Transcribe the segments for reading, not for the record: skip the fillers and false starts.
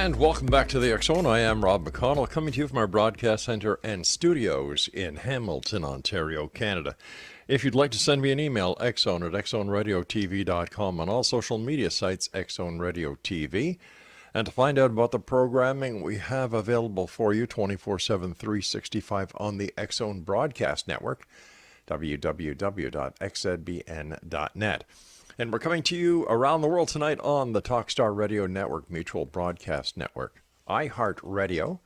And welcome back to the X Zone. I am Rob McConnell, coming to you from our broadcast center and studios in Hamilton, Ontario, Canada. If you'd like to send me an email, xzone at xzoneradiotv.com, on all social media sites, Xzone Radio TV. And to find out about the programming we have available for you 24/7, 365 on the X Zone Broadcast Network, www.xzbn.net. And we're coming to you around the world tonight on the Talkstar Radio Network, Mutual Broadcast Network, iHeartRadio,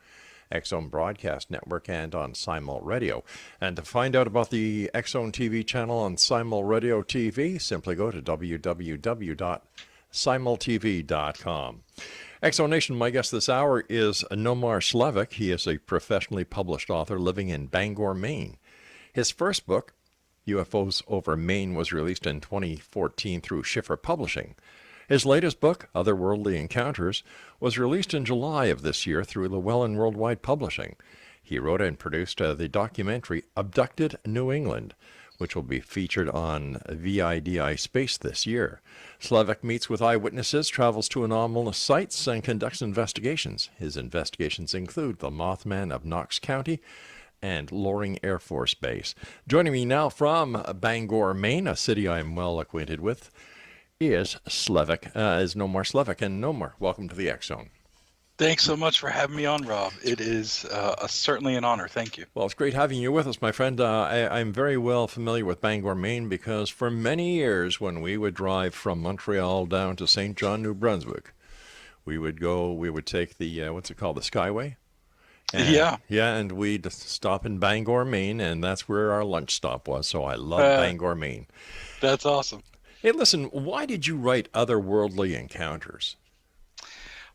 X Zone Broadcast Network, and on Simul Radio. And to find out about the X Zone TV channel on Simul Radio TV, simply go to www.simultv.com. X Zone Nation, my guest this hour is Nomar Slevik. He is a professionally published author living in Bangor, Maine. His first book, UFOs Over Maine, was released in 2014 through Schiffer Publishing. His latest book, Otherworldly Encounters, was released in July of this year through Llewellyn Worldwide Publishing. He wrote and produced the documentary Abducted New England, which will be featured on VIDI Space this year. Slevik meets with eyewitnesses, travels to anomalous sites, and conducts investigations. His investigations include the Mothman of Knox County and Loring Air Force Base. Joining me now from Bangor, Maine, a city I am well acquainted with, is Nomar Slevik. And Nomar, welcome to the X Zone. Thanks so much for having me on, Rob. It is certainly an honor. Thank you. Well, it's great having you with us, my friend. I'm very well familiar with Bangor, Maine, because for many years when we would drive from Montreal down to St. John, New Brunswick, we would take the, what's it called, the Skyway? And, and we'd stop in Bangor, Maine, and that's where our lunch stop was. So I love Bangor, Maine. That's awesome. Hey, listen, why did you write Otherworldly Encounters?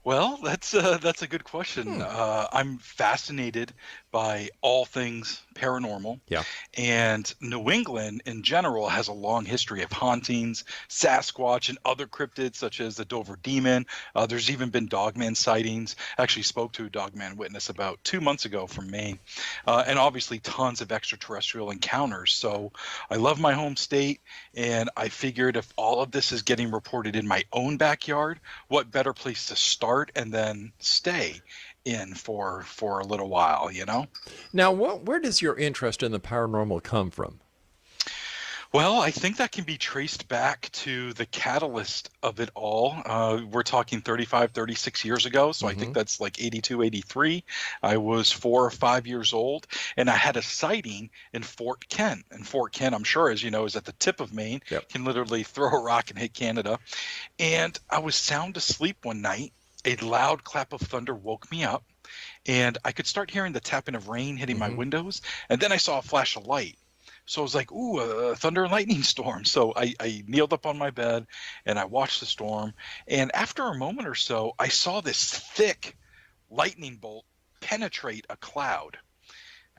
Well, that's a good question. I'm fascinated by all things paranormal. Yeah. And New England in general has a long history of hauntings, Sasquatch, and other cryptids such as the Dover Demon. There's even been Dogman sightings. I actually spoke to a Dogman witness about 2 months ago from Maine. And obviously tons of extraterrestrial encounters. So I love my home state, and I figured if all of this is getting reported in my own backyard, what better place to start and then stay in for a little while, you know? Now, where does your interest in the paranormal come from? Well, I think that can be traced back to the catalyst of it all. We're talking 35, 36 years ago, so I think that's like 82, 83. I was 4 or 5 years old, and I had a sighting in Fort Kent. And Fort Kent, I'm sure, as you know, is at the tip of Maine. Yep. Can literally throw a rock and hit Canada. And I was sound asleep one night. A loud clap of thunder woke me up, and I could start hearing the tapping of rain hitting my windows, and then I saw a flash of light. So I was like, ooh, a thunder and lightning storm. So I kneeled up on my bed, and I watched the storm, and after a moment or so, I saw this thick lightning bolt penetrate a cloud.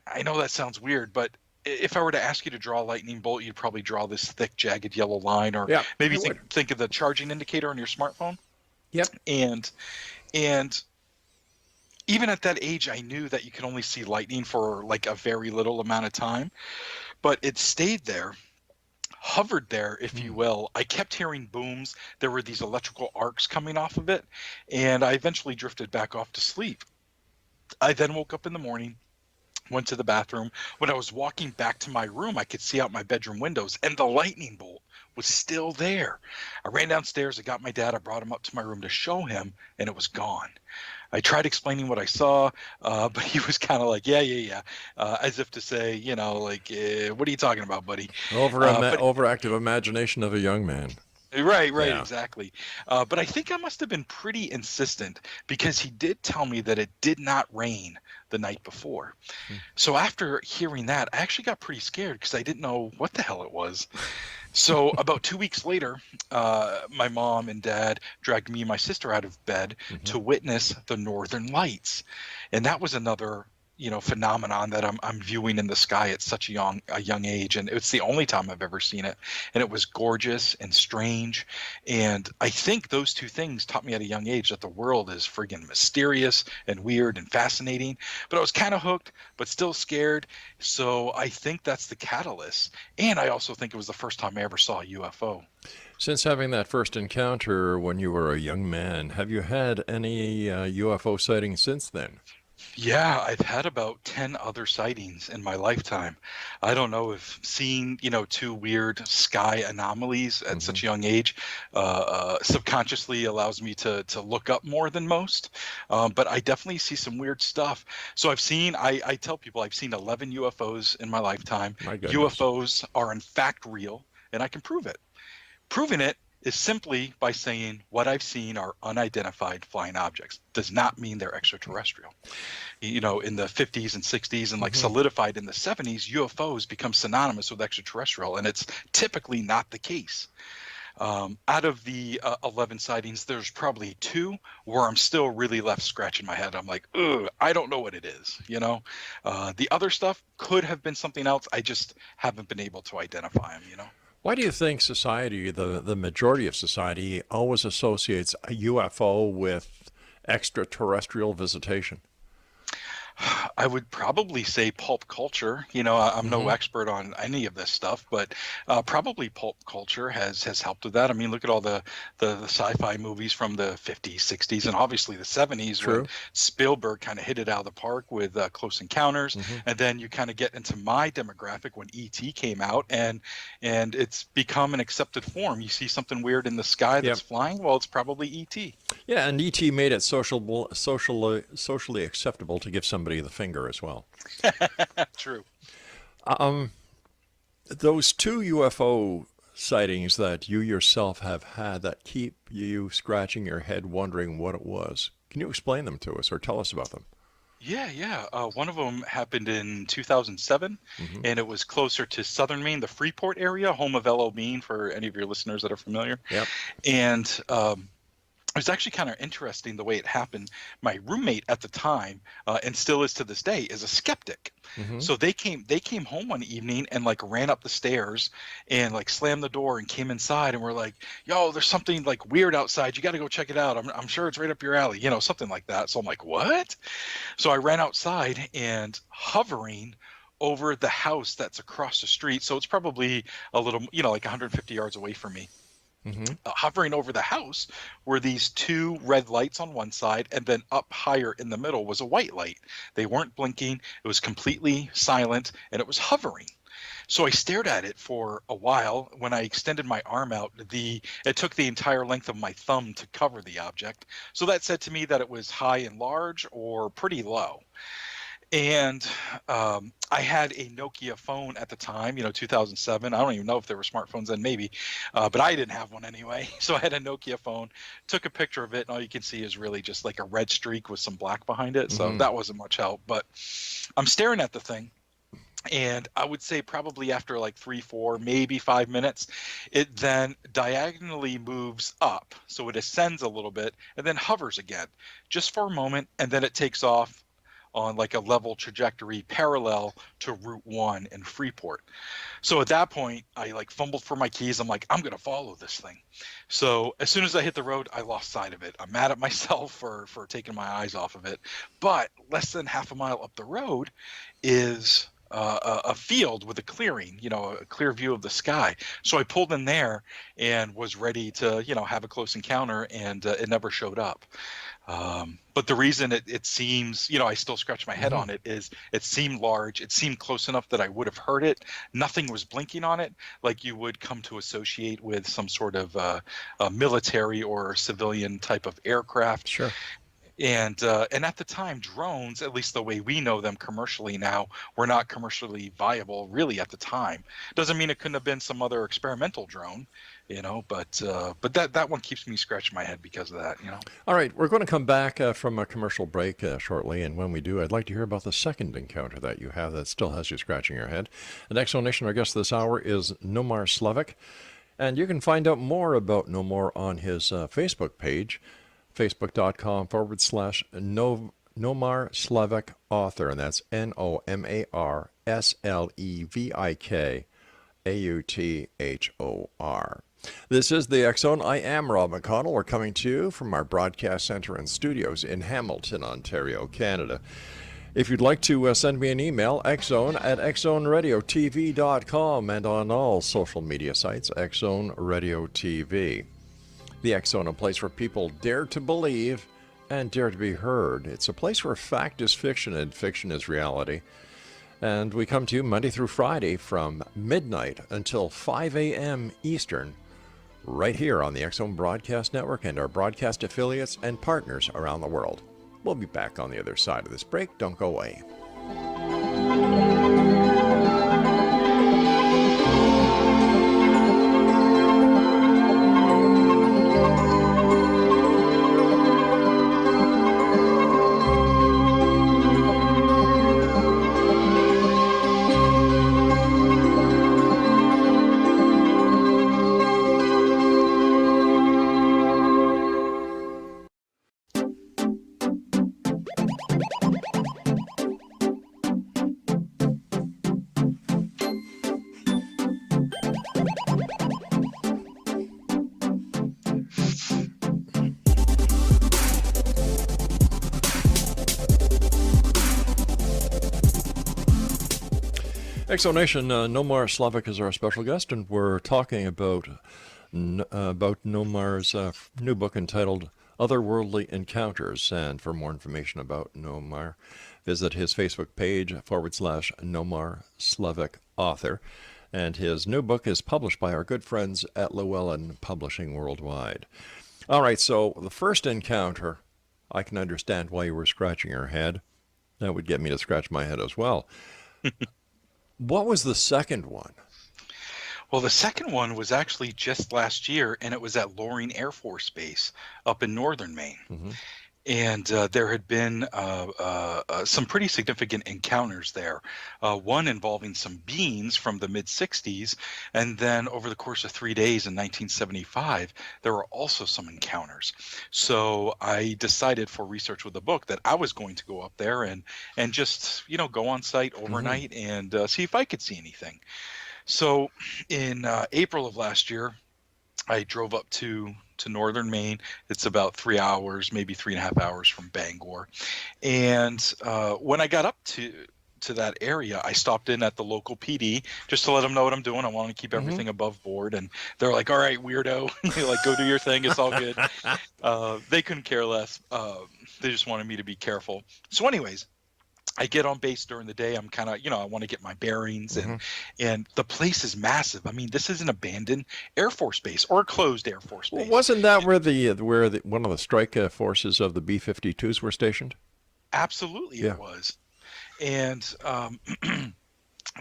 I know that sounds weird, but if I were to ask you to draw a lightning bolt, you'd probably draw this thick, jagged yellow line, or maybe think of the charging indicator on your smartphone. Yep. And even at that age, I knew that you could only see lightning for like a very little amount of time, but it stayed there, hovered there, if you will. I kept hearing booms. There were these electrical arcs coming off of it, and I eventually drifted back off to sleep. I then woke up in the morning, went to the bathroom. When I was walking back to my room, I could see out my bedroom windows, and the lightning bolt was still there. I ran downstairs, I got my dad, I brought him up to my room to show him, and it was gone. I tried explaining what I saw, but he was kind of like, yeah, as if to say, you know, like, what are you talking about, buddy? Overactive imagination of a young man. Right, yeah. Exactly. But I think I must have been pretty insistent, because he did tell me that it did not rain the night before. So after hearing that, I actually got pretty scared because I didn't know what the hell it was. So about 2 weeks later, my mom and dad dragged me and my sister out of bed to witness the Northern Lights. And that was another phenomenon that I'm viewing in the sky at such a young age, and it's the only time I've ever seen it, and it was gorgeous and strange, and I think those two things taught me at a young age that the world is friggin' mysterious and weird and fascinating. But I was kind of hooked, but still scared. So I think that's the catalyst, and I also think it was the first time I ever saw a UFO. Since having that first encounter when you were a young man, have you had any UFO sightings since then? Yeah, I've had about 10 other sightings in my lifetime. I don't know if seeing, two weird sky anomalies at Hmm. such a young age subconsciously allows me to look up more than most. But I definitely see some weird stuff. So I tell people I've seen 11 UFOs in my lifetime. My goodness. UFOs are in fact real, and I can prove it. Proving it is simply by saying what I've seen are unidentified flying objects. Does not mean they're extraterrestrial. In the 50s and 60s and like Hmm. solidified in the 70s, UFOs become synonymous with extraterrestrial, and it's typically not the case. Out of the 11 sightings, there's probably two where I'm still really left scratching my head. I'm like, ugh, I don't know what it is. The other stuff could have been something else. I just haven't been able to identify them. Why do you think society, the majority of society, always associates a UFO with extraterrestrial visitation? I would probably say pulp culture. I'm no Hmm. expert on any of this stuff, but probably pulp culture has helped with that. I mean, look at all the sci-fi movies from the 50s, 60s, and obviously the 70s when True. Spielberg kind of hit it out of the park with Close Encounters, Hmm. and then you kind of get into my demographic when E.T. came out, and it's become an accepted form. You see something weird in the sky that's Yep. flying, well, it's probably E.T. Yeah, and ET made it socially acceptable to give somebody the finger as well. True. Um, those two UFO sightings that you yourself have had that keep you scratching your head wondering what it was. Can you explain them to us or tell us about them? Yeah, yeah. One of them happened in 2007, Hmm. and it was closer to southern Maine, the Freeport area, home of L.O. Bean, for any of your listeners that are familiar. Yep. And it was actually kind of interesting the way it happened. My roommate at the time, and still is to this day, is a skeptic. Hmm. So they came home one evening and like ran up the stairs and like slammed the door and came inside and were like, "Yo, there's something like weird outside. You got to go check it out. I'm sure it's right up your alley." Something like that. So I'm like, "What?" So I ran outside, and hovering over the house that's across the street, so it's probably a little, like 150 yards away from me, Hmm. hovering over the house were these two red lights on one side, and then up higher in the middle was a white light. They weren't blinking, it was completely silent, and it was hovering. So I stared at it for a while. When I extended my arm out, it took the entire length of my thumb to cover the object. So that said to me that it was high and large or pretty low. And I had a Nokia phone at the time, 2007. I don't even know if there were smartphones then, maybe, but I didn't have one anyway. So I had a Nokia phone, took a picture of it, and all you can see is really just like a red streak with some black behind it. So Hmm. that wasn't much help. But I'm staring at the thing, and I would say probably after like 3, 4, maybe 5 minutes, it then diagonally moves up. So it ascends a little bit and then hovers again just for a moment, and then it takes off on like a level trajectory parallel to Route 1 in Freeport. So at that point, I like fumbled for my keys. I'm like, I'm going to follow this thing. So as soon as I hit the road, I lost sight of it. I'm mad at myself for taking my eyes off of it. But less than half a mile up the road is a field with a clearing, a clear view of the sky. So I pulled in there and was ready to, have a close encounter, and it never showed up. But the reason it seems, I still scratch my head Hmm. on it, is it seemed large. It seemed close enough that I would have heard it. Nothing was blinking on it, like you would come to associate with some sort of a military or civilian type of aircraft. Sure. And at the time, drones, at least the way we know them commercially now, were not commercially viable really at the time. Doesn't mean it couldn't have been some other experimental drone, but that one keeps me scratching my head because of that. All right, we're going to come back from a commercial break shortly, and when we do, I'd like to hear about the second encounter that you have that still has you scratching your head. The next donation, our guest this hour, is Nomar Slevik, and you can find out more about Nomar on his Facebook page, facebook.com/no Nomar Slevik Author, and that's NomarSlevik This is the X Zone. I am Rob McConnell. We're coming to you from our broadcast center and studios in Hamilton, Ontario, Canada. If you'd like to send me an email, xzone@xzoneradiotv.com, and on all social media sites, Xzone Radio TV. The X Zone, a place where people dare to believe and dare to be heard. It's a place where fact is fiction and fiction is reality. And we come to you Monday through Friday from midnight until 5 a.m. Eastern, right here on the X Zone Broadcast Network and our broadcast affiliates and partners around the world. We'll be back on the other side of this break. Don't go away. Exonation, Nomar Slevik is our special guest, and we're talking about Nomar's new book entitled Otherworldly Encounters. And for more information about Nomar, visit his Facebook page /Nomar Slevik Author. And his new book is published by our good friends at Llewellyn Publishing Worldwide. All right, so the first encounter, I can understand why you were scratching your head. That would get me to scratch my head as well. What was the second one? Well, the second one was actually just last year, and it was at Loring Air Force Base up in northern Maine. Mm-hmm. And there had been some pretty significant encounters there, one involving some beings from the mid-'60s, and then over the course of 3 days in 1975, there were also some encounters. So I decided for research with the book that I was going to go up there and just, go on site overnight and see if I could see anything. So in April of last year, I drove up to northern Maine. It's about 3 hours, maybe 3.5 hours from Bangor. And when I got up to that area, I stopped in at the local PD just to let them know what I'm doing. I want to keep everything above board. And they're like, all right, weirdo, go do your thing. It's all good. They couldn't care less. They just wanted me to be careful. So anyways, I get on base during the day. I'm kind of, I want to get my bearings, and the place is massive. I mean, this is an abandoned Air Force base or a closed Air Force base. Well, wasn't that where one of the strike forces of the B-52s were stationed? Absolutely, yeah. It was. And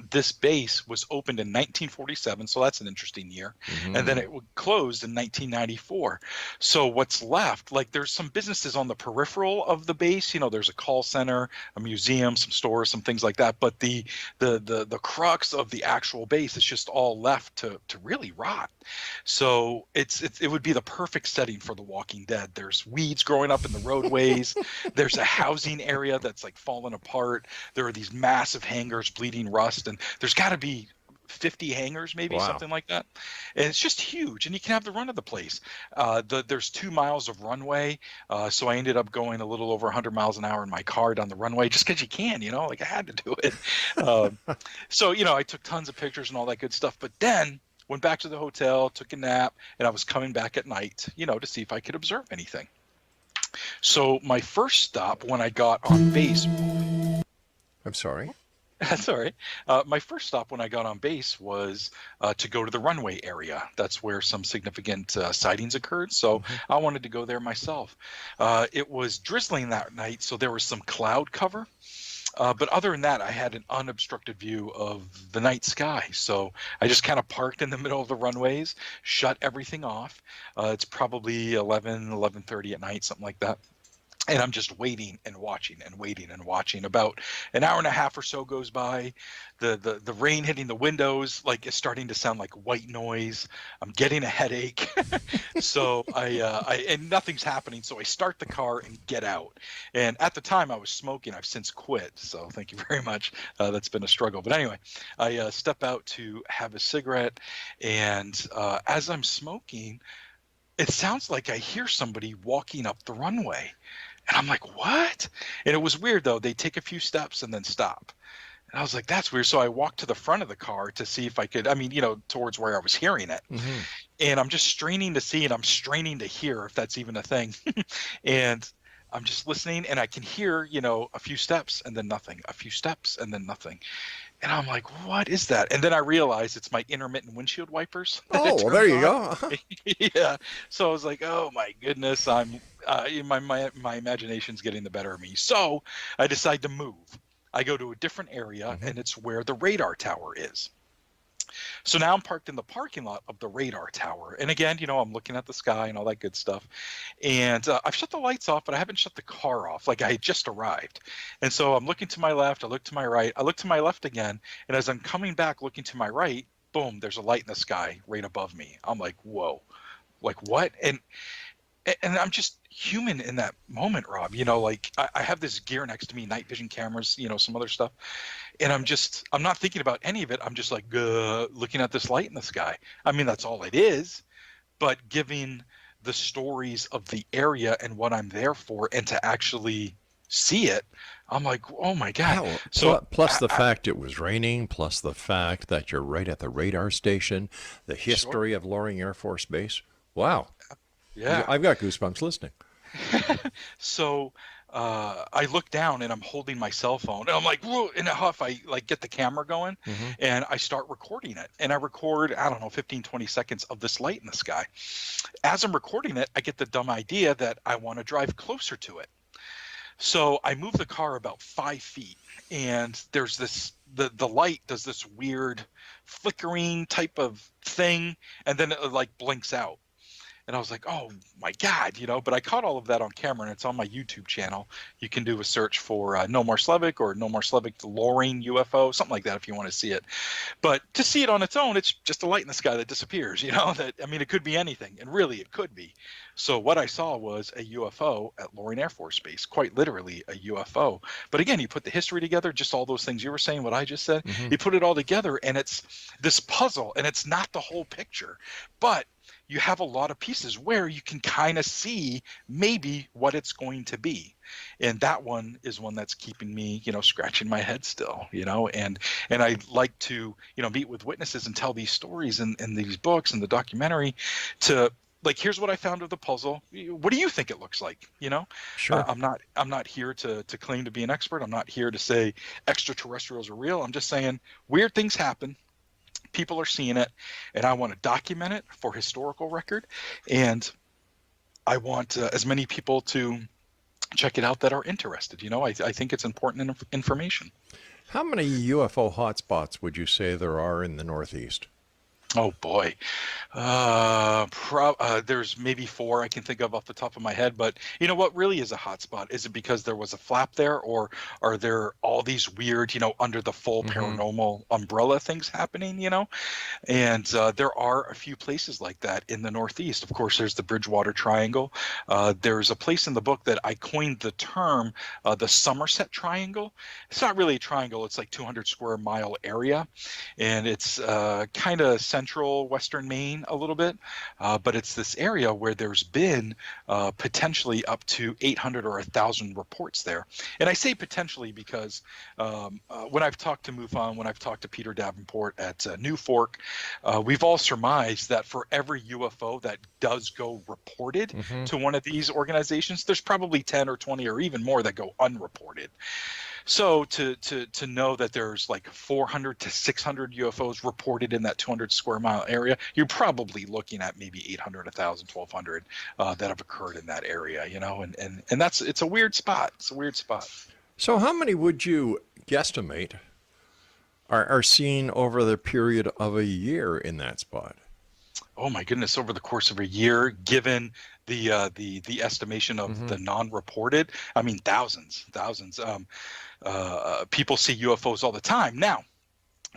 this base was opened in 1947, so that's an interesting year. And then it closed in 1994. So what's left, there's some businesses on the peripheral of the base. There's a call center, a museum, some stores, some things like that. But the crux of the actual base is just all left to really rot. So it would be the perfect setting for The Walking Dead. There's weeds growing up in the roadways. There's a housing area that's fallen apart. There are these massive hangars bleeding rust. And there's got to be 50 hangars, maybe. Wow. Something like that. And it's just huge. And you can have the run of the place. There's 2 miles of runway. So I ended up going a little over 100 miles an hour in my car down the runway just because you can, I had to do it. So, I took tons of pictures and all that good stuff. But then went back to the hotel, took a nap, and I was coming back at night, to see if I could observe anything. So my first stop when I got on base. I'm sorry. That's all right. My first stop when I got on base was to go to the runway area. That's where some significant sightings occurred. So I wanted to go there myself. It was drizzling that night, so there was some cloud cover. But other than that, I had an unobstructed view of the night sky. So I just kind of parked in the middle of the runways, shut everything off. It's probably 11:30 at night, something like that. And I'm just waiting and watching and waiting and watching. About an hour and a half or so goes by. The rain hitting the windows like is starting to sound like white noise. I'm getting a headache. So I and nothing's happening. So I start the car and get out. And at the time I was smoking. I've since quit. So thank you very much. That's been a struggle. But anyway, I step out to have a cigarette, and as I'm smoking, it sounds like I hear somebody walking up the runway. And I'm like, what? And it was weird, though. They take a few steps and then stop. And I was like, that's weird. So I walked to the front of the car to see if I could, towards where I was hearing it. Mm-hmm. And I'm just straining to see, and I'm straining to hear if that's even a thing. And I'm just listening, and I can hear, a few steps and then nothing, a few steps and then nothing. And I'm like, what is that? And then I realized it's my intermittent windshield wipers. Oh, well, there you go. Yeah. So I was like, oh my goodness, my imagination's getting the better of me. So I decide to move. I go to a different area, and it's where the radar tower is. So now I'm parked in the parking lot of the radar tower. And again, I'm looking at the sky and all that good stuff. And I've shut the lights off, but I haven't shut the car off. Like I had just arrived. And so I'm looking to my left. I look to my right. I look to my left again. And as I'm coming back, looking to my right, boom, there's a light in the sky right above me. I'm like, whoa, like what? And I'm just human in that moment, Rob. Like I have this gear next to me, night vision cameras, some other stuff. And I'm not thinking about any of it. I'm just like looking at this light in the sky. I mean, that's all it is. But giving the stories of the area and what I'm there for, and to actually see it, I'm like, oh my God. Well, So plus the fact it was raining, plus the fact that you're right at the radar station, the history of Loring Air Force Base. Wow. yeah. I've got goosebumps listening. So I look down, and I'm holding my cell phone, and I'm like, whoa, in a huff, I like get the camera going, and I start recording it. And I record, 15, 20 seconds of this light in the sky. As I'm recording it, I get the dumb idea that I want to drive closer to it. So I move the car about 5 feet, and there's the light does this weird flickering type of thing, and then it like blinks out. And I was like, oh my God, but I caught all of that on camera, and it's on my YouTube channel. You can do a search for Nomar Slevik or Nomar Slevik Loring UFO, something like that if you want to see it. But to see it on its own, it's just a light in the sky that disappears, it could be anything, and really it could be. So what I saw was a UFO at Loring Air Force Base, quite literally a UFO. But again, you put the history together, just all those things you were saying, what I just said, you put it all together, and it's this puzzle, and it's not the whole picture, but you have a lot of pieces where you can kind of see maybe what it's going to be. And that one is one that's keeping me, scratching my head still, and I like to, meet with witnesses and tell these stories in these books and the documentary to, like, here's what I found of the puzzle. What do you think it looks like? Sure. I'm not here to claim to be an expert. I'm not here to say extraterrestrials are real. I'm just saying weird things happen. People are seeing it, and I want to document it for historical record, and I want as many people to check it out that are interested. I think it's important information. How many UFO hotspots would you say there are in the Northeast? Oh boy, there's maybe 4 I can think of off the top of my head. But what really is a hotspot? Is it because there was a flap there, or are there all these weird, under the full paranormal umbrella things happening? And there are a few places like that in the Northeast. Of course, there's the Bridgewater Triangle. There's a place in the book that I coined the term the Somerset Triangle. It's not really a triangle. It's like 200 square mile area, and it's kind of central western Maine a little bit, but it's this area where there's been potentially up to 800 or 1,000 reports there. And I say potentially because when I've talked to MUFON, when I've talked to Peter Davenport at New Fork, we've all surmised that for every UFO that does go reported to one of these organizations, there's probably 10 or 20 or even more that go unreported. So to know that there's like 400 to 600 UFOs reported in that 200 square mile area, you're probably looking at maybe 800, 1,000, 1,200 that have occurred in that area, and it's a weird spot. It's a weird spot. So how many would you guesstimate are seen over the period of a year in that spot? oh my goodness, over the course of a year, given the estimation of the non-reported, I mean, thousands. People see UFOs all the time. Now,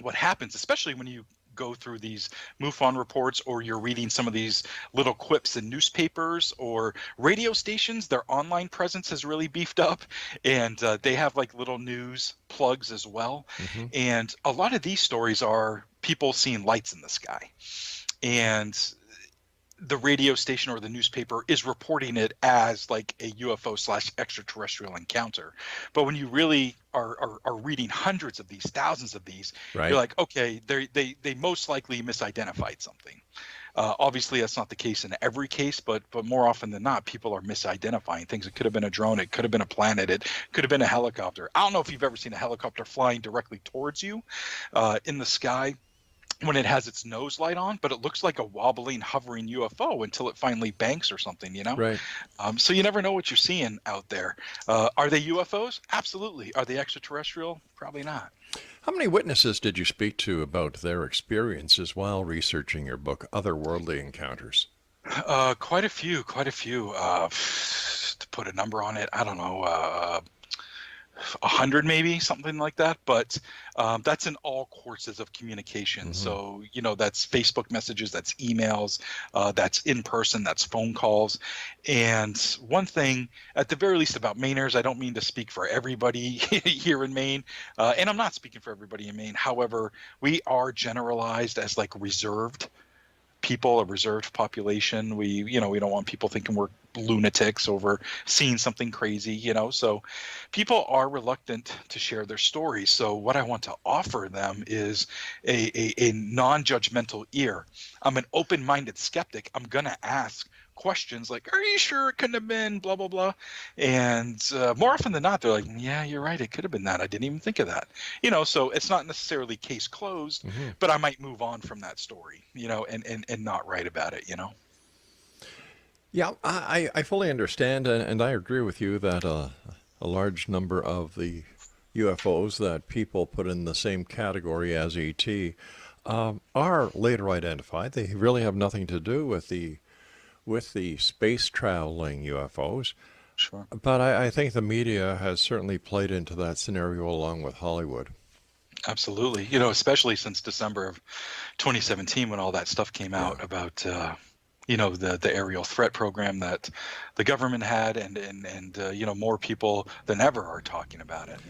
what happens, especially when you go through these MUFON reports, or you're reading some of these little quips in newspapers or radio stations, their online presence has really beefed up, and they have like little news plugs as well. And a lot of these stories are people seeing lights in the sky, and the radio station or the newspaper is reporting it as like a UFO / extraterrestrial encounter. But when you really are reading hundreds of these, thousands of these, Right. you're like, okay, they most likely misidentified something. Obviously, that's not the case in every case, but more often than not, people are misidentifying things. It could have been a drone. It could have been a planet. It could have been a helicopter. I don't know if you've ever seen a helicopter flying directly towards you in the sky when it has its nose light on, but it looks like a wobbling, hovering UFO until it finally banks or something, Right. So you never know what you're seeing out there. Are they UFOs? Absolutely. Are they extraterrestrial? Probably not. How many witnesses did you speak to about their experiences while researching your book, Otherworldly Encounters? Quite a few. To put a number on it, I don't know, 100 maybe, something like that. But that's in all courses of communication. So, that's Facebook messages, that's emails, that's in person, that's phone calls. And one thing, at the very least, about Mainers, I don't mean to speak for everybody here in Maine, and I'm not speaking for everybody in Maine. However, we are generalized as like reserved people, a reserved population. We don't want people thinking we're lunatics over seeing something crazy, so people are reluctant to share their stories. So what I want to offer them is a non-judgmental ear. I'm an open-minded skeptic. I'm gonna ask questions like, are you sure it couldn't have been blah blah blah? And more often than not, they're like, yeah, you're right, it could have been that. I didn't even think of that. So it's not necessarily case closed, but I might move on from that story, and not write about it. Yeah, I fully understand, and I agree with you that a large number of the UFOs that people put in the same category as ET are later identified. They really have nothing to do with the space traveling UFOs. Sure. But I think the media has certainly played into that scenario along with Hollywood. Absolutely. Especially since December of 2017, when all that stuff came out about the aerial threat program that the government had, and more people than ever are talking about it.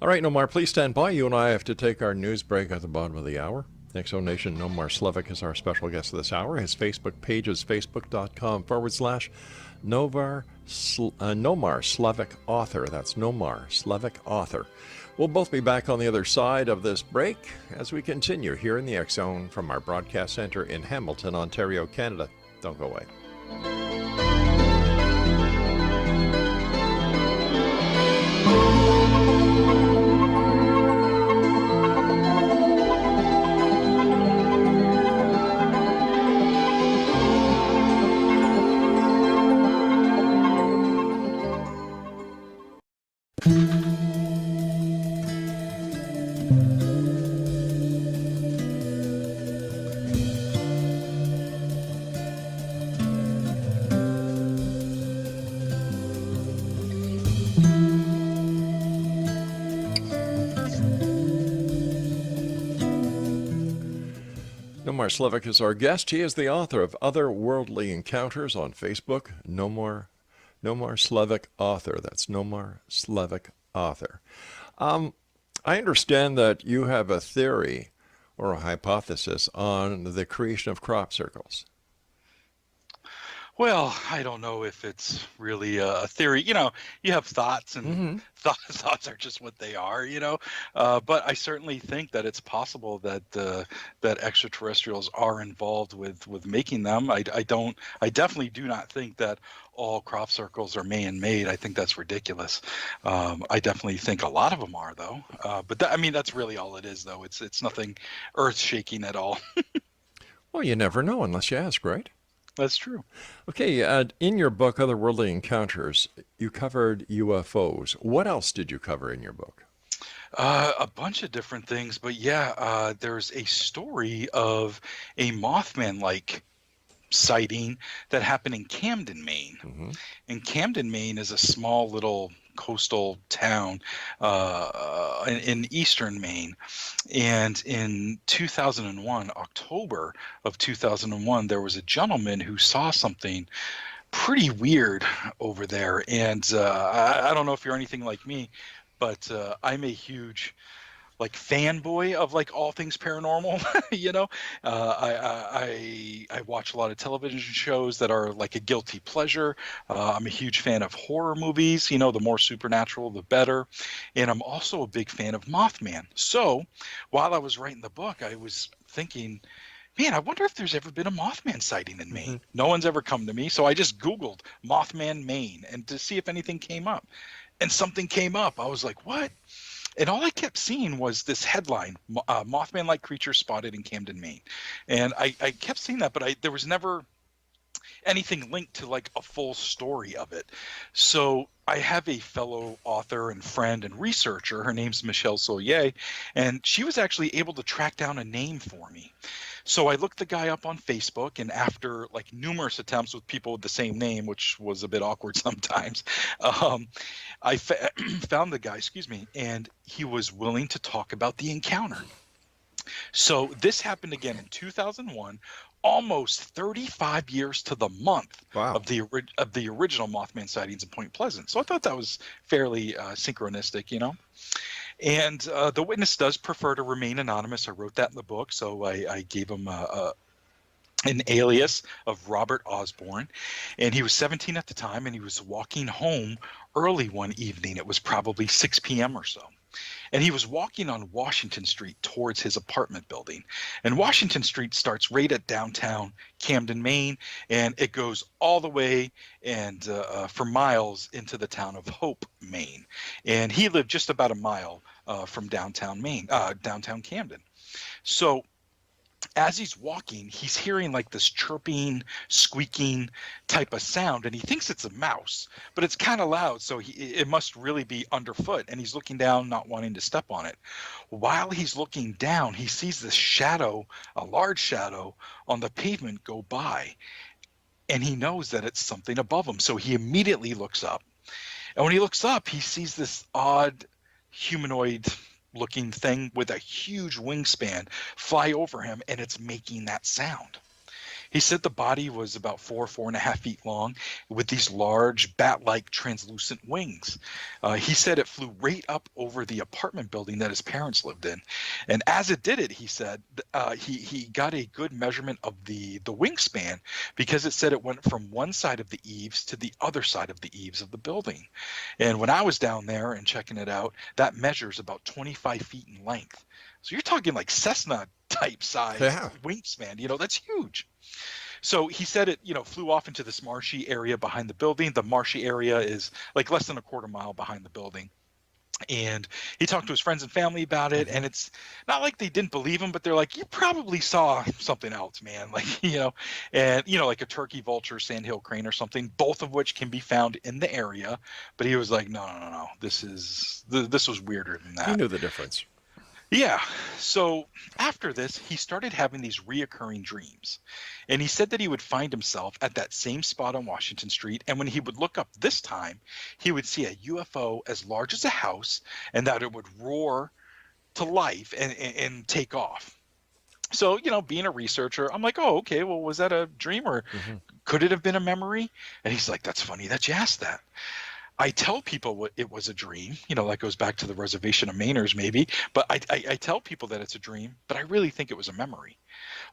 All right, Nomar, please stand by. You and I have to take our news break at the bottom of the hour. Exonation Nomar Slevik is our special guest this hour. His Facebook page is facebook.com/Nomar Slevik author. That's Nomar Slevik author. We'll both be back on the other side of this break as we continue here in the X Zone from our broadcast center in Hamilton, Ontario, Canada. Don't go away. Nomar Slevik is our guest. He is the author of Otherworldly Encounters on Facebook. Nomar Slevik author. That's Nomar Slevik author. I understand that you have a theory or a hypothesis on the creation of crop circles. Well, I don't know if it's really a theory. You have thoughts, and thoughts are just what they are. But I certainly think that it's possible that that extraterrestrials are involved with making them. I definitely do not think that all crop circles are man-made. I think that's ridiculous. I definitely think a lot of them are, though. But that's really all it is, though. It's nothing earth-shaking at all. Well, you never know unless you ask, right? That's true. Okay, in your book, Otherworldly Encounters, you covered UFOs. What else did you cover in your book? A bunch of different things, but there's a story of a Mothman-like sighting that happened in Camden, Maine. Mm-hmm. And Camden, Maine is a small little coastal town in eastern Maine. And in 2001, October of 2001, there was a gentleman who saw something pretty weird over there. And I don't know if you're anything like me, but I'm a huge like fanboy of like all things paranormal. You know, I watch a lot of television shows that are like a guilty pleasure. I'm a huge fan of horror movies. You know, the more supernatural, the better. And I'm also a big fan of Mothman. So while I was writing the book, I was thinking, man, I wonder if there's ever been a Mothman sighting in Maine. No one's ever come to me. So I just Googled Mothman, Maine, and to see if anything came up. And something came up. I was like, what? And all I kept seeing was this headline, Mothman-like creature spotted in Camden, Maine. And I kept seeing that, but there was never anything linked to like a full story of it. So I have a fellow author and friend and researcher. Her name's Michelle Solier, and she was actually able to track down a name for me. So I looked the guy up on Facebook, and after like numerous attempts with people with the same name, which was a bit awkward sometimes, I found the guy, and he was willing to talk about the encounter. So this happened again in 2001, almost 35 years to the month Wow. of the original Mothman sightings in Point Pleasant. So I thought that was fairly synchronistic, you know. And the witness does prefer to remain anonymous. I wrote that in the book, so I gave him an alias of Robert Osborne. And he was 17 at the time, and he was walking home early one evening. It was probably 6 p.m. or so. And he was walking on Washington Street towards his apartment building. And Washington Street starts right at downtown Camden, Maine, and it goes all the way and for miles into the town of Hope, Maine. And he lived just about a mile from downtown Camden. So as he's walking, he's hearing like this chirping, squeaking type of sound, and he thinks it's a mouse, but it's kind of loud, so it must really be underfoot, and he's looking down, not wanting to step on it. While he's looking down, he sees this shadow, a large shadow, on the pavement go by, and he knows that it's something above him, so he immediately looks up. And when he looks up, he sees this odd humanoid looking thing with a huge wingspan fly over him, and it's making that sound. He said the body was about 4.5 feet long with these large bat-like translucent wings. He said it flew right up over the apartment building that his parents lived in. And as it did it, he said, he got a good measurement of the wingspan, because it said it went from one side of the eaves to the other side of the eaves of the building. And when I was down there and checking it out, that measures about 25 feet in length. So you're talking like Cessna type size wingspan, you know, that's huge. So he said it, you know, flew off into this marshy area behind the building. The marshy area is like less than a quarter mile behind the building. And he talked to his friends and family about it. And it's not like they didn't believe him, but they're like, you probably saw something else, man. Like, you know, and, you know, like a turkey vulture, sandhill crane or something, both of which can be found in the area. But he was like, no. This was weirder than that. He knew the difference. Yeah. So after this, he started having these reoccurring dreams. And he said that he would find himself at that same spot on Washington Street. And when he would look up this time, he would see a UFO as large as a house, and that it would roar to life and take off. So, you know, being a researcher, I'm like, oh, okay, well, was that a dream, or could it have been a memory? And he's like, that's funny that you asked that. I tell people it was a dream, you know, that goes back to the reservation of Mainers maybe, but I tell people that it's a dream, but I really think it was a memory.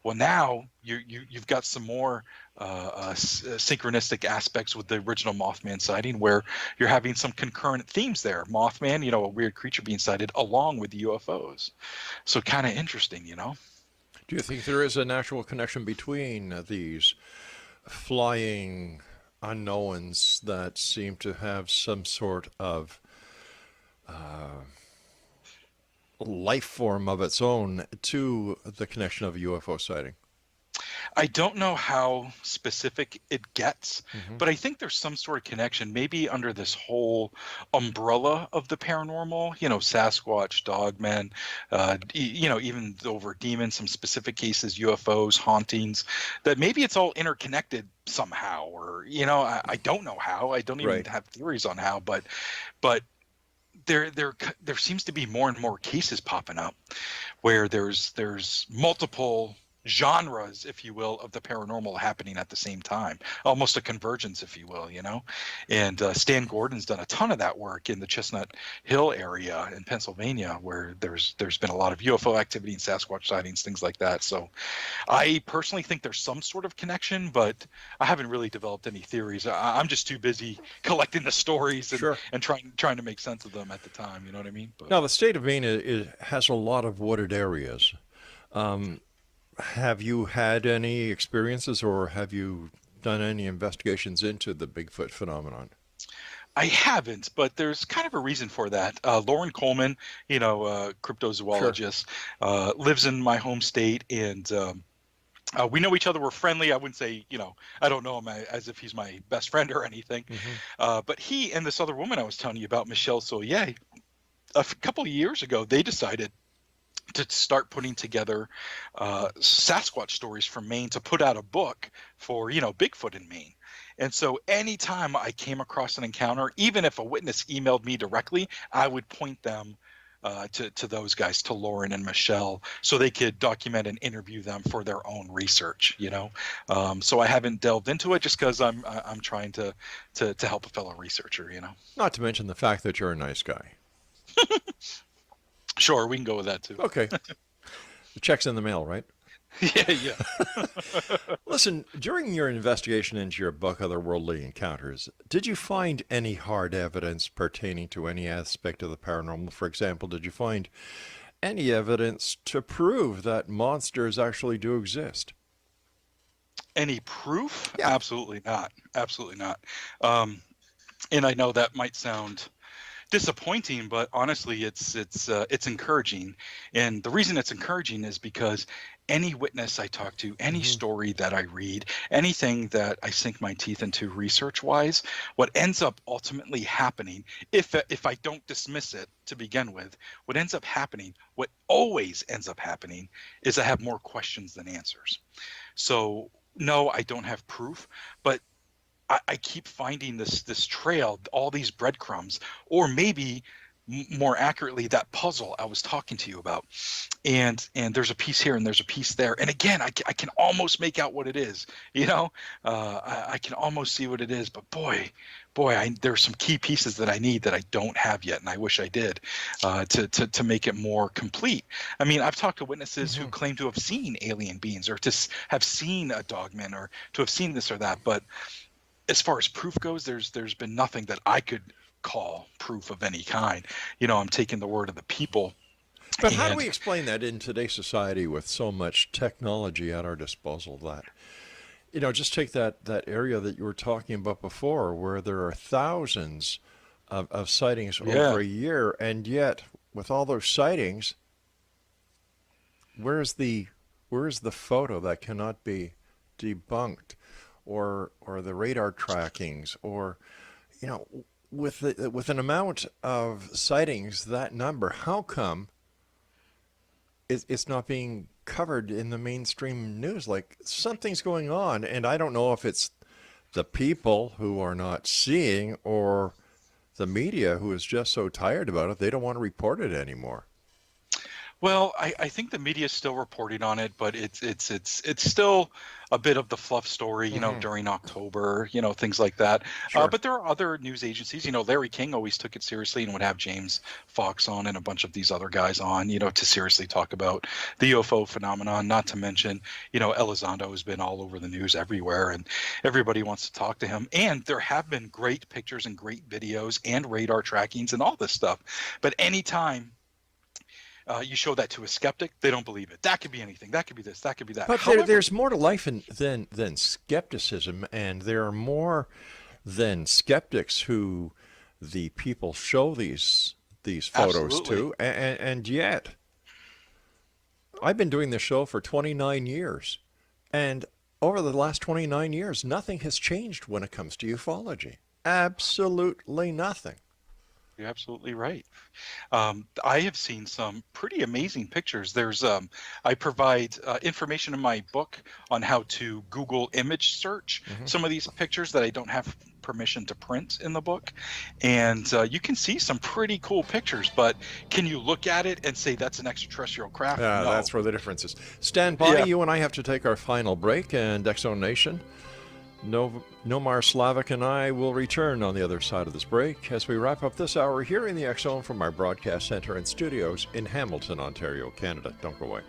Well, now you've got some more synchronistic aspects with the original Mothman sighting, where you're having some concurrent themes there. Mothman, you know, a weird creature being sighted along with the UFOs. So kind of interesting, you know. Do you think there is a natural connection between these flying unknowns that seem to have some sort of life form of its own to the connection of a UFO sighting? I don't know how specific it gets, Hmm. but I think there's some sort of connection, maybe under this whole umbrella of the paranormal, Sasquatch, Dogmen, even over demons, some specific cases, UFOs, hauntings, that maybe it's all interconnected somehow, or, I don't know how. I don't even Right. have theories on how, but there seems to be more and more cases popping up where there's multiple genres, if you will, of the paranormal happening at the same time, almost a convergence, if you will, and Stan Gordon's done a ton of that work in the Chestnut Hill area in Pennsylvania, where there's been a lot of UFO activity and Sasquatch sightings, things like that. So I personally think there's some sort of connection, but I haven't really developed any theories. I'm just too busy collecting the stories and Sure. and trying to make sense of them at the time, you know what I mean? But Now, the state of Maine has a lot of wooded areas. Have you had any experiences or have you done any investigations into the Bigfoot phenomenon? I haven't, but there's kind of a reason for that. Lauren Coleman, Sure. cryptozoologist, lives in my home state, and we know each other. We're friendly. I wouldn't say, I don't know him as if he's my best friend or anything. Hmm. But he and this other woman I was telling you about, Michelle Soyer, couple of years ago, they decided to start putting together Sasquatch stories from Maine to put out a book for, Bigfoot in Maine. And so anytime I came across an encounter, even if a witness emailed me directly, I would point them to those guys, to Lauren and Michelle, so they could document and interview them for their own research. So I haven't delved into it just because I'm trying to help a fellow researcher. Not to mention the fact that you're a nice guy. Sure, we can go with that too. Okay. The check's in the mail, right? Yeah, yeah. Listen, during your investigation into your book, Otherworldly Encounters, did you find any hard evidence pertaining to any aspect of the paranormal? For example, did you find any evidence to prove that monsters actually do exist? Any proof? Yeah. Absolutely not. Absolutely not. And I know that might sound disappointing, but honestly, it's encouraging. And the reason it's encouraging is because any witness I talk to, any Hmm. story that I read, anything that I sink my teeth into research wise, what ends up ultimately happening, if I don't dismiss it to begin with, what always ends up happening is I have more questions than answers. So no, I don't have proof, but I keep finding this trail, all these breadcrumbs, or maybe more accurately, that puzzle I was talking to you about. And there's a piece here and there's a piece there. And again, I can almost make out what it is. I can almost see what it is. But boy, there's some key pieces that I need that I don't have yet, and I wish I did, to make it more complete. I mean, I've talked to witnesses who Hmm. claim to have seen alien beings, or to have seen a dogman, or to have seen this or that, but as far as proof goes, there's been nothing that I could call proof of any kind. I'm taking the word of the people. But how do And we explain that in today's society with so much technology at our disposal that, just take that area that you were talking about before, where there are thousands of sightings over yeah, a year, and yet with all those sightings, where's the where's the photo that cannot be debunked, or the radar trackings, or with an amount of sightings that number, how come it's not being covered in the mainstream news? Like something's going on, and I don't know if it's the people who are not seeing or the media who is just so tired about it they don't want to report it anymore. well, I think the media is still reporting on it, but it's still a bit of the fluff story, Hmm. during October, things like that. Sure. But there are other news agencies. Larry King always took it seriously and would have James Fox on and a bunch of these other guys on, to seriously talk about the UFO phenomenon. Not to mention, Elizondo has been all over the news everywhere, and everybody wants to talk to him. And there have been great pictures and great videos and radar trackings and all this stuff. But anytime you show that to a skeptic, they don't believe it. That could be anything. That could be this. That could be that. But However, there's more to life than skepticism, and there are more than skeptics who the people show these photos absolutely. to, and yet I've been doing this show for 29 years, and over the last 29 years, nothing has changed when it comes to ufology. Absolutely nothing. You're absolutely right. I have seen some pretty amazing pictures. I provide information in my book on how to Google image search some of these pictures that I don't have permission to print in the book. And you can see some pretty cool pictures, but can you look at it and say that's an extraterrestrial craft? No. That's where the difference is. Stand by. Yeah. You and I have to take our final break, and Exo Nation, Nomar Slevik and I will return on the other side of this break as we wrap up this hour here in the X Zone from our broadcast center and studios in Hamilton, Ontario, Canada. Don't go away.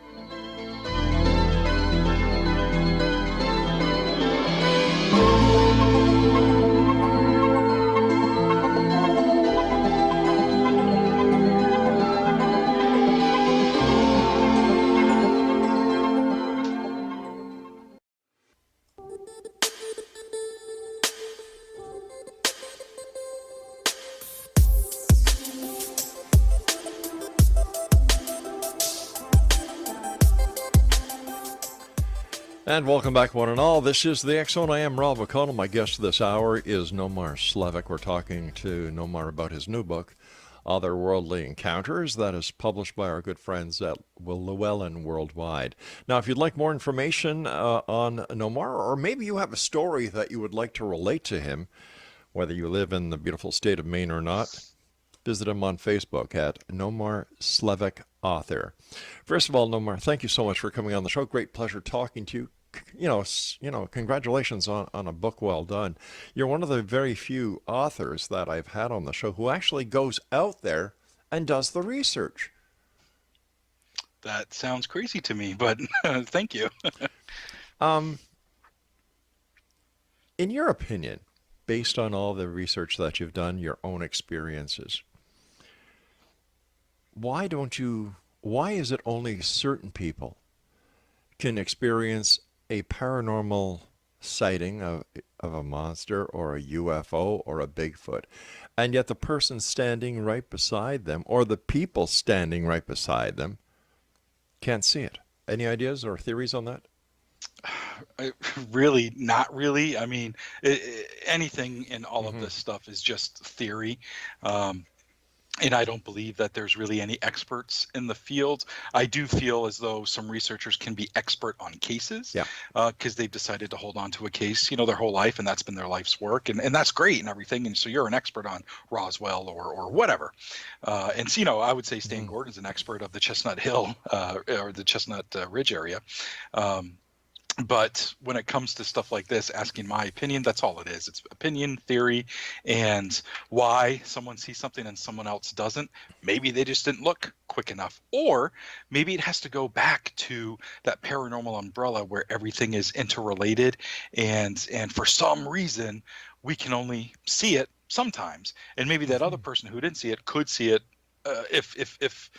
And welcome back, one and all. This is the X Zone. I am Ralph McConnell. My guest this hour is Nomar Slevik. We're talking to Nomar about his new book, Otherworldly Encounters, that is published by our good friends at Llewellyn Worldwide. Now, if you'd like more information on Nomar, or maybe you have a story that you would like to relate to him, whether you live in the beautiful state of Maine or not, visit him on Facebook at Nomar Slevik Author. First of all, Nomar, thank you so much for coming on the show. Great pleasure talking to you. Congratulations on a book well done. You're one of the very few authors that I've had on the show who actually goes out there and does the research. That sounds crazy to me, but thank you. In your opinion, based on all the research that you've done, your own experiences, why is it only certain people can experience a paranormal sighting of a monster or a UFO or a Bigfoot, and yet the person standing right beside them, or the people standing right beside them, can't see it? Any ideas or theories on that? Really, not really. I mean, anything in all of this stuff is just theory. And I don't believe that there's really any experts in the field. I do feel as though some researchers can be expert on cases, because they've decided to hold on to a case, their whole life, and that's been their life's work, and that's great and everything. And so you're an expert on Roswell or whatever. And so, I would say Stan Gordon's an expert of the Chestnut Hill or the Chestnut Ridge area. But when it comes to stuff like this, asking my opinion, that's all it is. It's opinion, theory, and why someone sees something and someone else doesn't. Maybe they just didn't look quick enough. Or maybe it has to go back to that paranormal umbrella where everything is interrelated. And for some reason, we can only see it sometimes. And maybe that other person who didn't see it could see it if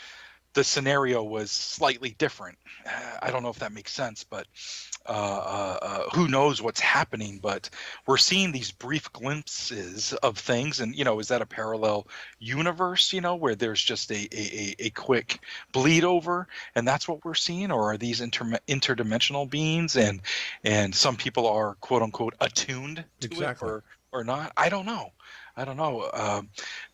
the scenario was slightly different. I don't know if that makes sense, but who knows what's happening. But we're seeing these brief glimpses of things, and is that a parallel universe, where there's just a quick bleed over, and that's what we're seeing? Or are these interdimensional beings, and some people are quote unquote attuned to it or not? I don't know.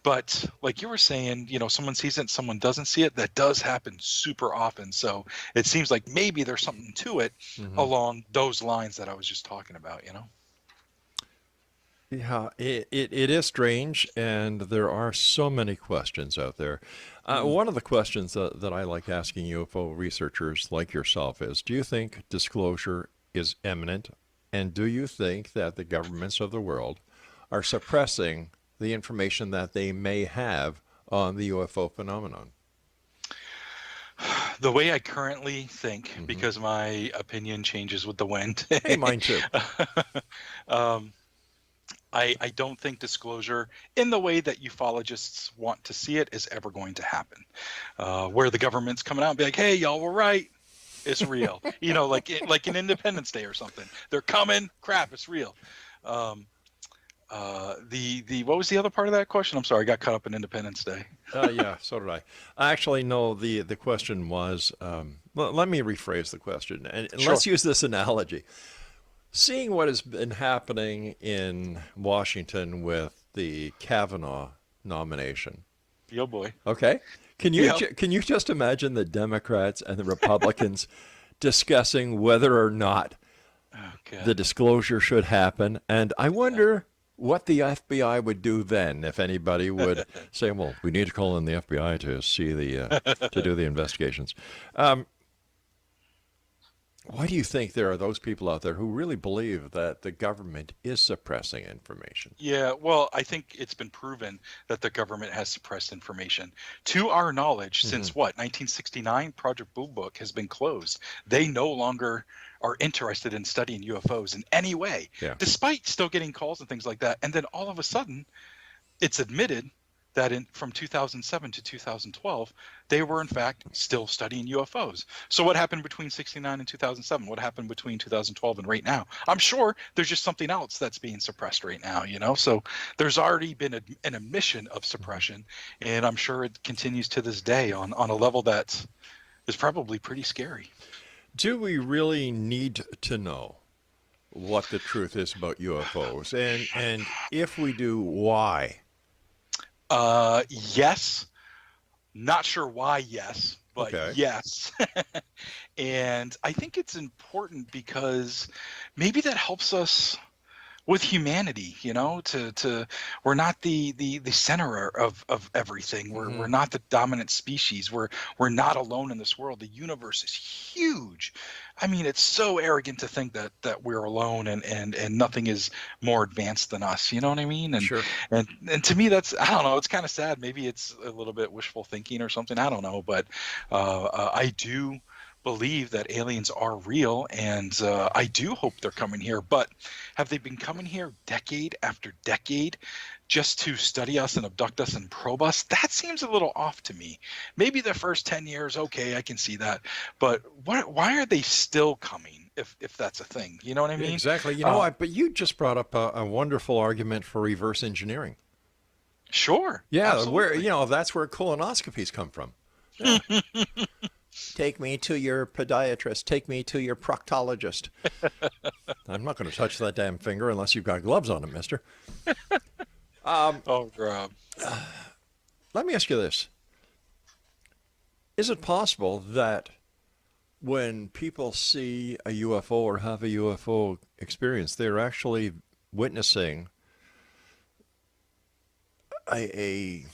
But like you were saying, someone sees it, someone doesn't see it. That does happen super often. So it seems like maybe there's something to it along those lines that I was just talking about, Yeah, it is strange, and there are so many questions out there. One of the questions that I like asking UFO researchers like yourself is, do you think disclosure is imminent? And do you think that the governments of the world are suppressing the information that they may have on the UFO phenomenon? The way I currently think, because my opinion changes with the wind. Hey, mine too. I don't think disclosure in the way that ufologists want to see it is ever going to happen. Where the government's coming out and be like, hey, y'all were right. It's real. Like an Independence Day or something. They're coming. Crap, it's real. What was the other part of that question? I'm sorry, I got caught up in Independence Day. Yeah, so did I. Actually, no, the question was, let me rephrase the question, and Sure. let's use this analogy. Seeing what has been happening in Washington with the Kavanaugh nomination, Yo boy. okay? Can you Yep. can you just imagine the Democrats and the Republicans discussing whether or not Oh the god. disclosure should happen? And I wonder what the FBI would do then if anybody would say, "Well, we need to call in the FBI to see to do the investigations." Um, Why do you think there are those people out there who really believe that the government is suppressing information? Yeah, well, I think it's been proven that the government has suppressed information. To our knowledge, Hmm. since what, 1969, Project Blue Book has been closed. They no longer are interested in studying UFOs in any way, Yeah. despite still getting calls and things like that. And then all of a sudden, it's admitted that from 2007 to 2012, they were in fact still studying UFOs. So what happened between 69 and 2007? What happened between 2012 and right now? I'm sure there's just something else that's being suppressed right now, you know? So there's already been an admission of suppression, and I'm sure it continues to this day on a level that is probably pretty scary. Do we really need to know what the truth is about UFOs? And if we do, why? Yes. Not sure why, yes, but Okay. yes. And I think it's important because maybe that helps us with humanity, you know, to we're not the center of everything. We're Hmm. not the dominant species. We're not alone in this world. The universe is huge. I mean, it's so arrogant to think that we're alone and nothing is more advanced than us. You know what I mean? Sure. And to me, that's, I don't know. It's kind of sad. Maybe it's a little bit wishful thinking or something. I don't know, but I do believe that aliens are real, and I do hope they're coming here. But have they been coming here decade after decade just to study us and abduct us and probe us? That seems a little off to me. Maybe the first 10 years, okay, I can see that. But why are they still coming if that's a thing? You know what I mean? Exactly. Uh, But you just brought up a wonderful argument for reverse engineering. sure, Yeah, where absolutely. that's where colonoscopies come from. Yeah. Take me to your podiatrist. Take me to your proctologist. I'm not going to touch that damn finger unless you've got gloves on it, mister. Um, Oh, Rob. Let me ask you this. Is it possible that when people see a UFO or have a UFO experience, they're actually witnessing a,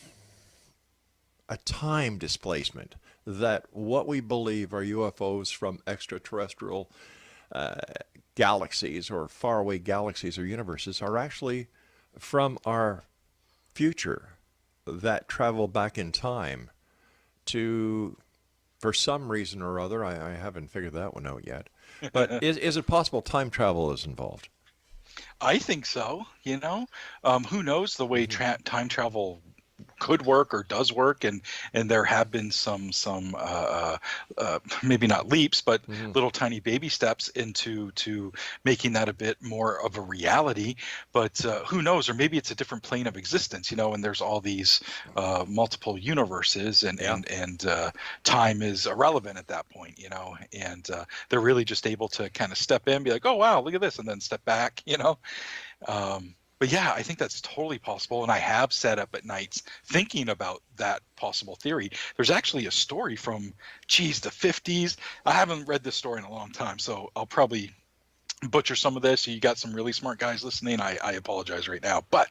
a time displacement? That what we believe are UFOs from extraterrestrial uh, galaxies or faraway galaxies or universes are actually from our future that travel back in time to, for some reason or other, I haven't figured that one out yet. But is it possible time travel is involved? I think so. You know, who knows the way Hmm. time travel could work or does work, and there have been maybe not leaps but Hmm. little tiny baby steps into to making that a bit more of a reality. But who knows, or maybe it's a different plane of existence, you know, and there's all these multiple universes, Yeah. and time is irrelevant at that point, you know, and they're really just able to kind of step in, be like, oh wow, look at this, and then step back, you know. But yeah, I think that's totally possible. And I have sat up at nights thinking about that possible theory. There's actually a story from, geez, the 50s. I haven't read this story in a long time, so I'll probably butcher some of this. You got some really smart guys listening. I apologize right now. But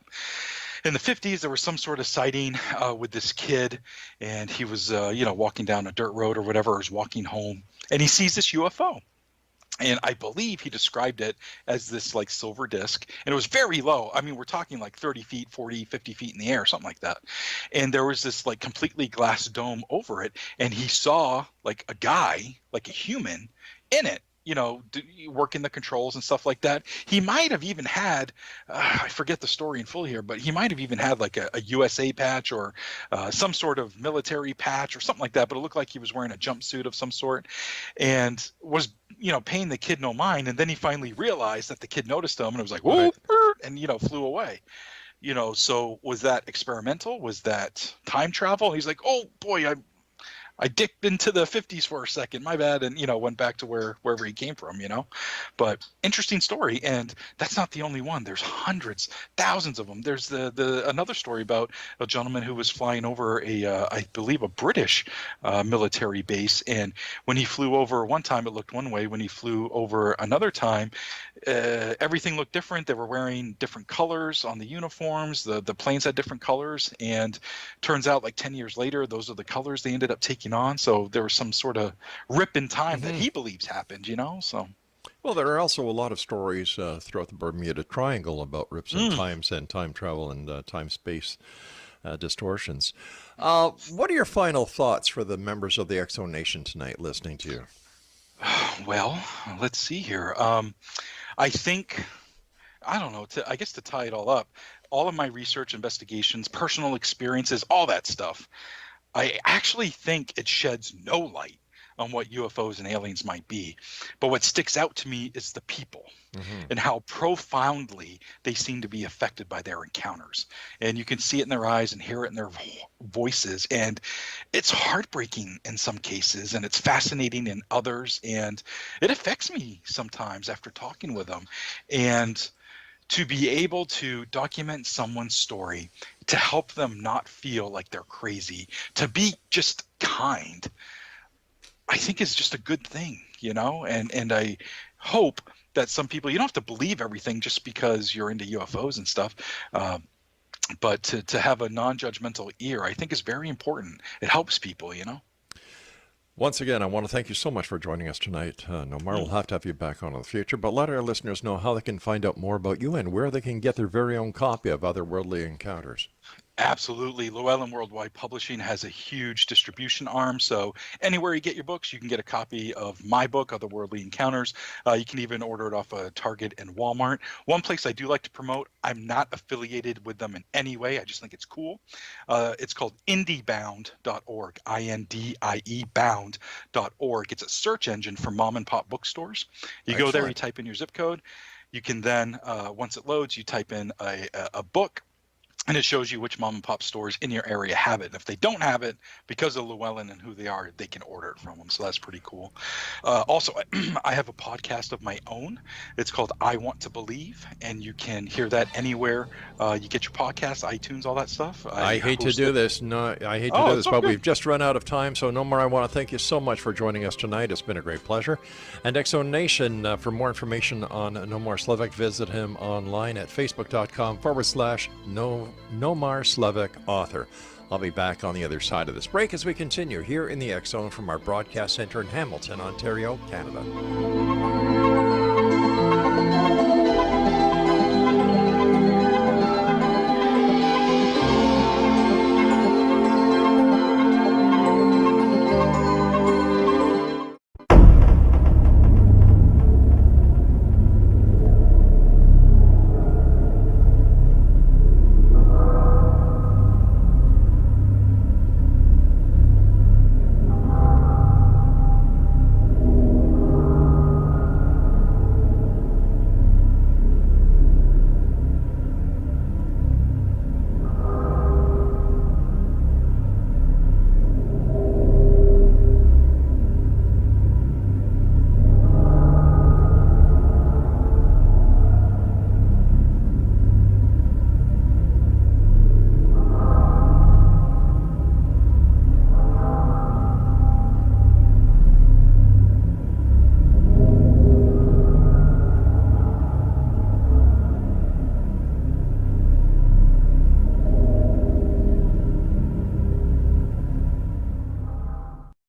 in the 50s, there was some sort of sighting with this kid, and he was, walking down a dirt road or whatever, or was walking home, and he sees this UFO. And I believe he described it as this like silver disc, and it was very low. I mean, we're talking like 30 feet, 40, 50 feet in the air, something like that. And there was this like completely glass dome over it, and he saw like a guy, like a human in it, you know, working the controls and stuff like that. He might have even had, I forget the story in full here, but he might have even had like a USA patch or some sort of military patch or something like that. But it looked like he was wearing a jumpsuit of some sort, and was, you know, paying the kid no mind. And then he finally realized that the kid noticed him, and it was like, whoa, Right. and, you know, flew away. You know, so was that experimental? Was that time travel? And he's like, oh boy, I dipped into the 50s for a second, my bad, and went back to wherever he came from. But interesting story, and that's not the only one. There's hundreds, thousands of them. There's the another story about a gentleman who was flying over I believe a British military base, and when he flew over one time it looked one way. When he flew over another time, everything looked different. They were wearing different colors on the uniforms. The planes had different colors, and turns out like 10 years later, those are the colors they ended up taking on. So there was some sort of rip in time that he believes happened, so. Well, there are also a lot of stories throughout the Bermuda Triangle about rips in times and time travel and time-space distortions. What are your final thoughts for the members of the Exo Nation tonight listening to you? Well, let's see here. I think, I don't know, I guess to tie it all up, all of my research, investigations, personal experiences, all that stuff, I actually think it sheds no light on what UFOs and aliens might be. But what sticks out to me is the people and how profoundly they seem to be affected by their encounters. And you can see it in their eyes and hear it in their voices. And it's heartbreaking in some cases, and it's fascinating in others. And it affects me sometimes after talking with them. And to be able to document someone's story, to help them not feel like they're crazy, to be just kind, I think is just a good thing, and I hope that some people, you don't have to believe everything just because you're into UFOs and stuff, but to have a non-judgmental ear, I think is very important. It helps people, Once again, I want to thank you so much for joining us tonight. Nomar, we'll have to have you back on in the future, but let our listeners know how they can find out more about you and where they can get their very own copy of Otherworldly Encounters. Absolutely. Llewellyn Worldwide Publishing has a huge distribution arm. So anywhere you get your books, you can get a copy of my book, Otherworldly Encounters. You can even order it off of Target and Walmart. One place I do like to promote, I'm not affiliated with them in any way. I just think it's cool. It's called indiebound.org, I-N-D-I-E bound.org. It's a search engine for mom and pop bookstores. You go there, you type in your zip code. You can then, once it loads, you type in a book, and it shows you which mom and pop stores in your area have it. And if they don't have it, because of Llewellyn and who they are, they can order it from them. So that's pretty cool. Also, I have a podcast of my own. It's called I Want to Believe, and you can hear that anywhere you get your podcasts, iTunes, all that stuff. I hate to do this, but we've just run out of time. So, Nomar, I want to thank you so much for joining us tonight. It's been a great pleasure. And Exo Nation, for more information on Nomar Slevik, visit him online at facebook.com/Nomar Slevik author. I'll be back on the other side of this break as we continue here in the X Zone from our broadcast center in Hamilton, Ontario, Canada.